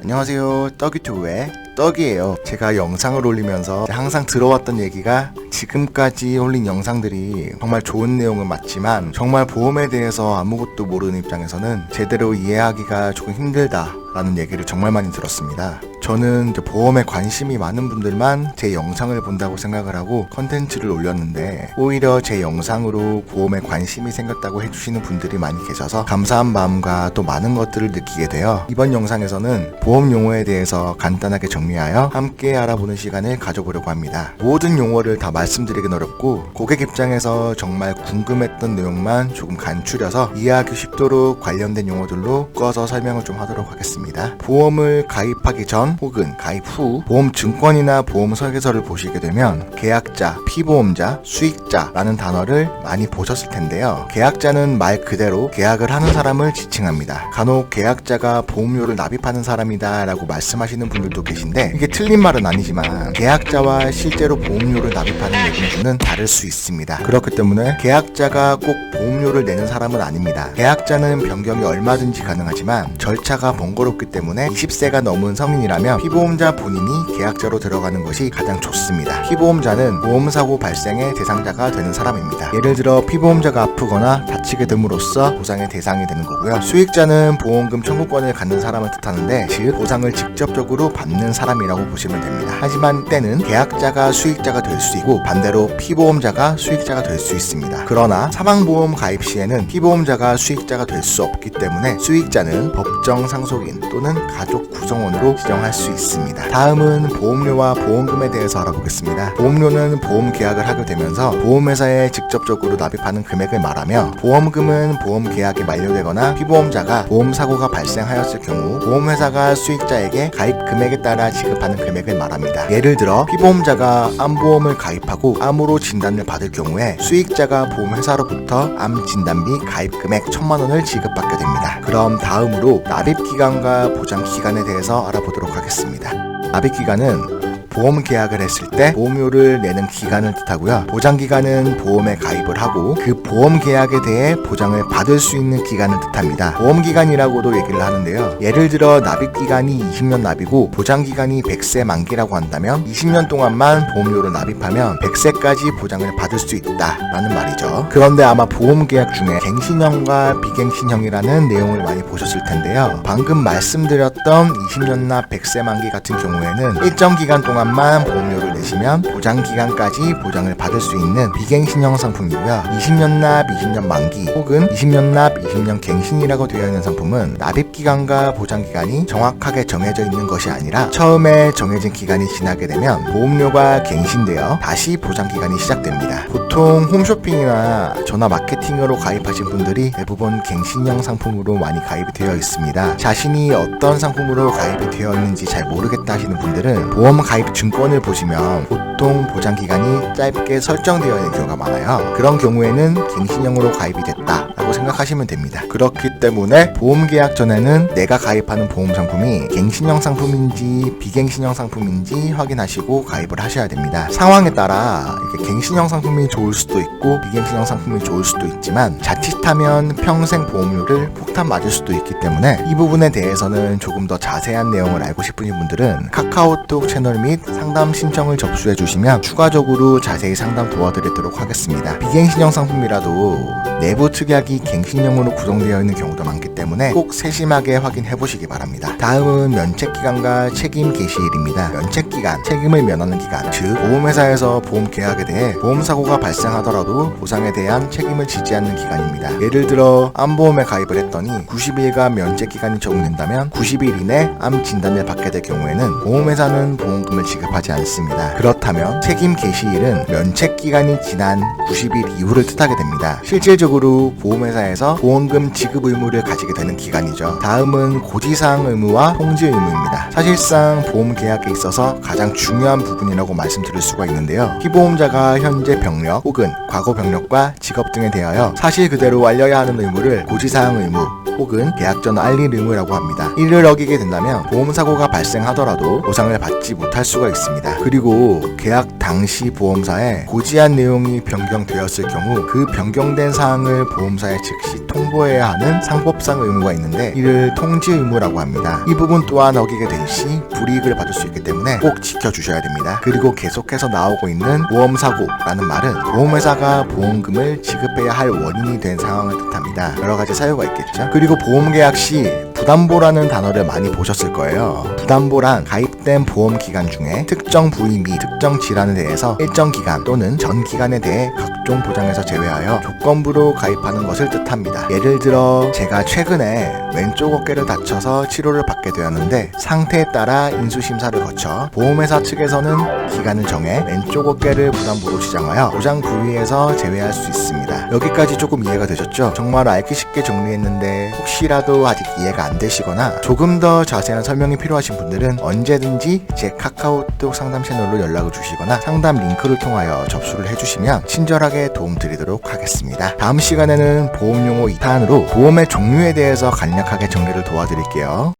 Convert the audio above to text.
안녕하세요, 떡유튜브의 떡이에요. 제가 영상을 올리면서 항상 들어왔던 얘기가 지금까지 올린 영상들이 정말 좋은 내용은 맞지만 정말 보험에 대해서 아무것도 모르는 입장에서는 제대로 이해하기가 조금 힘들다 라는 얘기를 정말 많이 들었습니다. 저는 보험에 관심이 많은 분들만 제 영상을 본다고 생각을 하고 컨텐츠를 올렸는데 오히려 제 영상으로 보험에 관심이 생겼다고 해주시는 분들이 많이 계셔서 감사한 마음과 또 많은 것들을 느끼게 되어 이번 영상에서는 보험 용어에 대해서 간단하게 정리하여 함께 알아보는 시간을 가져보려고 합니다. 모든 용어를 다 말씀드리긴 어렵고 고객 입장에서 정말 궁금했던 내용만 조금 간추려서 이해하기 쉽도록 관련된 용어들로 묶어서 설명을 좀 하도록 하겠습니다. 보험을 가입하기 전 혹은 가입 후 보험 증권이나 보험 설계서를 보시게 되면 계약자, 피보험자, 수익자라는 단어를 많이 보셨을 텐데요. 계약자는 말 그대로 계약을 하는 사람을 지칭합니다. 간혹 계약자가 보험료를 납입하는 사람이다 라고 말씀하시는 분들도 계신데 이게 틀린 말은 아니지만 계약자와 실제로 보험료를 납입하는 요금수는 다를 수 있습니다. 그렇기 때문에 계약자가 꼭 보험료를 내는 사람은 아닙니다. 계약자는 변경이 얼마든지 가능하지만 절차가 번거롭기 때문에 20세가 넘은 성인이라면 피보험자 본인이 계약자로 들어가는 것이 가장 좋습니다. 피보험자는 보험사고 발생의 대상자가 되는 사람입니다. 예를 들어 피보험자가 아프거나 다치게 됨으로써 보상의 대상이 되는 거고요. 수익자는 보험금 청구권을 갖는 사람을 뜻하는데 즉 보상을 직접적으로 받는 사람이라고 보시면 됩니다. 하지만 때는 계약자가 수익자가 될 수 있고 반대로 피보험자가 수익자가 될 수 있습니다. 그러나 사망보험 가입 시에는 피보험자가 수익자가 될 수 없기 때문에 수익자는 법정 상속인 또는 가족 구성원으로 지정할 수 있습니다. 다음은 보험료와 보험금에 대해서 알아보겠습니다. 보험료는 보험 계약을 하게 되면서 보험회사에 직접적으로 납입하는 금액을 말하며 보험금은 보험 계약이 만료되거나 피보험자가 보험사고가 발생하였을 경우 보험회사가 수익자에게 가입 금액에 따라 지급하는 금액을 말합니다. 예를 들어 피보험자가 암보험을 가입하고 암으로 진단을 받을 경우에 수익자가 보험회사로부터 암 진단비 가입 금액 1,000만 원을 지급받게 됩니다. 그럼 다음으로 납입기간과 보장기간에 대해서 알아보도록 하겠습니다. 납입기간은 보험 계약을 했을 때 보험료를 내는 기간을 뜻하고요. 보장기간은 보험에 가입을 하고 그 보험 계약에 대해 보장을 받을 수 있는 기간을 뜻합니다. 보험기간이라고도 얘기를 하는데요. 예를 들어 납입기간이 20년 납이고 보장기간이 100세 만기라고 한다면 20년 동안만 보험료를 납입하면 100세까지 보장을 받을 수 있다라는 말이죠. 그런데 아마 보험 계약 중에 갱신형과 비갱신형이라는 내용을 많이 보셨을 텐데요. 방금 말씀드렸던 20년 납 100세 만기 같은 경우에는 일정 기간 동안 보험료를 내시면 보장기간까지 보장을 받을 수 있는 비갱신형 상품이고요. 20년 납 20년 만기 혹은 20년 납 20년 갱신이라고 되어 있는 상품은 납입기간과 보장기간이 정확하게 정해져 있는 것이 아니라 처음에 정해진 기간이 지나게 되면 보험료가 갱신되어 다시 보장기간이 시작됩니다. 보통 홈쇼핑이나 전화 마케팅으로 가입하신 분들이 대부분 갱신형 상품으로 많이 가입이 되어 있습니다. 자신이 어떤 상품으로 가입이 되어 있는지 잘 모르겠다 하시는 분들은 보험 가입 증권을 보시면 보통 보장기간이 짧게 설정되어 있는 경우가 많아요. 그런 경우에는 갱신형으로 가입이 됐다 라고 생각하시면 됩니다. 그렇기 때문에 보험 계약 전에는 내가 가입하는 보험 상품이 갱신형 상품인지 비갱신형 상품인지 확인하시고 가입을 하셔야 됩니다. 상황에 따라 이렇게 갱신형 상품이 좋을 수도 있고 비갱신형 상품이 좋을 수도 있지만 자칫하면 평생 보험료를 폭탄 맞을 수도 있기 때문에 이 부분에 대해서는 조금 더 자세한 내용을 알고 싶으신 분들은 카카오톡 채널 및 상담 신청을 접수해 주시면 추가적으로 자세히 상담 도와드리도록 하겠습니다. 비갱신형 상품이라도 내부 특약이 갱신형으로 구성되어 있는 경우도 많기 때문에 꼭 세심하게 확인해 보시기 바랍니다. 다음은 면책기간과 책임 개시일입니다. 면책기간, 책임을 면하는 기간, 즉 보험회사에서 보험 계약에 대해 보험사고가 발생하더라도 보상에 대한 책임을 지지 않는 기간입니다. 예를 들어 암보험에 가입을 했더니 90일간 면책기간이 적용된다면 90일 이내 암 진단을 받게 될 경우에는 보험회사는 보험금을 지급하지 않습니다. 그렇다면 책임 개시일은 면책기간이 지난 90일 이후를 뜻하게 됩니다. 실질적으로 보험회사에서 보험금 지급 의무를 가지게 되는 기간이죠. 다음은 고지사항 의무와 통지 의무입니다. 사실상 보험 계약에 있어서 가장 중요한 부분이라고 말씀드릴 수가 있는데요. 피보험자가 현재 병력 혹은 과거 병력과 직업 등에 대하여 사실 그대로 알려야 하는 의무를 고지사항 의무 혹은 계약 전 알릴 의무라고 합니다. 이를 어기게 된다면 보험사고가 발생하더라도 보상을 받지 못할 수가 있습니다. 그리고 계약 당시 보험사에 고지한 내용이 변경되었을 경우 그 변경된 사항을 보험사에 즉시 통보해야 하는 상법상 의무가 있는데 이를 통지 의무라고 합니다. 이 부분 또한 어기게 될 시 불이익을 받을 수 있기 때문에 꼭 지켜주셔야 됩니다. 그리고 계속해서 나오고 있는 보험사고라는 말은 보험회사가 보험금을 지급해야 할 원인이 된 상황을 뜻합니다. 여러 가지 사유가 있겠죠. 그리고 보험계약 시 부담보라는 단어를 많이 보셨을 거예요. 부담보란 가입된 보험 기간 중에 특정 부위 및 특정 질환에 대해서 일정 기간 또는 전 기간에 대해 각종 보장에서 제외하여 조건부로 가입하는 것을 뜻합니다. 예를 들어 제가 최근에 왼쪽 어깨를 다쳐서 치료를 받게 되었는데 상태에 따라 인수심사를 거쳐 보험회사 측에서는 기간을 정해 왼쪽 어깨를 부담보로 지정하여 보장 부위에서 제외할 수 있습니다. 여기까지 조금 이해가 되셨죠? 정말 알기 쉽게 정리했는데 혹시라도 아직 이해가 안 되시거나 조금 더 자세한 설명이 필요하신 분들은 언제든지 제 카카오톡 상담 채널로 연락을 주시거나 상담 링크를 통하여 접수를 해주시면 친절하게 도움드리도록 하겠습니다. 다음 시간에는 보험용어 2탄으로 보험의 종류에 대해서 간략하게 정리를 도와드릴게요.